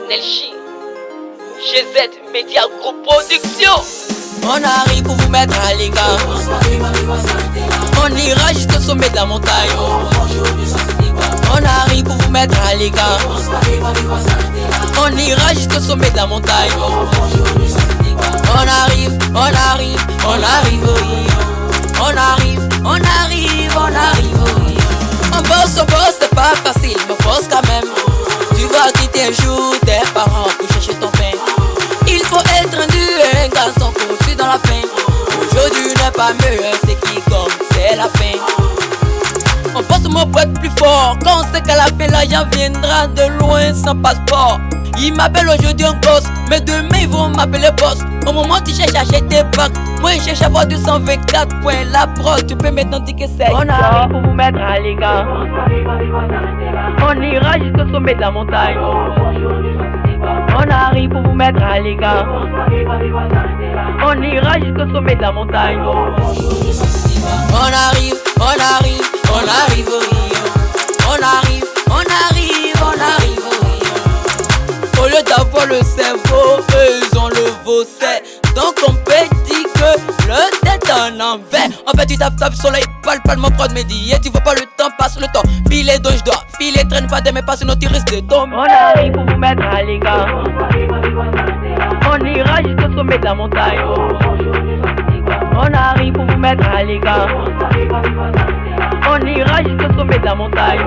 Nelchi, GZ Media Group Production. On arrive pour vous mettre à l'écart. On ira jusqu'au sommet de la montagne. On arrive pour vous mettre à l'écart. On ira jusqu'au sommet de la montagne. On arrive, on arrive, on arrive, on arrive, on arrive, on arrive. On bosse, c'est pas facile, mais force quand même. Tu vas quitter un jour tes parents pour chercher ton pain. Il faut être un garçon poursuit dans la faim. Aujourd'hui n'est pas mieux, c'est qui comme c'est la fin. On pense mon pour être plus fort, quand on sait qu'à la fin l'argent viendra de loin sans passeport. Ils m'appellent aujourd'hui un gosse, mais demain ils vont m'appeler boss. Au moment où tu cherches à acheter tes bacs, moi je cherche à avoir 224 points. La prod, tu peux maintenant dire que c'est. On arrive pour vous mettre à l'écart. On ira jusqu'au sommet de la montagne. On arrive pour vous mettre à l'écart. On ira jusqu'au sommet de la montagne. On arrive, on arrive, on arrive au Rio. On arrive, on arrive, on arrive au Rio. Au lieu d'avoir le cerveau, eux ils ont le vausset. Donc on peut dire que le tête en envers. En fait tu tapes le soleil, parle mon prod me dit. Et tu vois pas le temps, passe le temps. Filet donc je dois, filet traîne pas demain, pas sinon tu risques de tomber. On arrive pour vous mettre à l'écart. On ira jusqu'au sommet de la montagne. On arrive pour vous mettre à l'écart. On ira jusqu'au sommet de la montagne.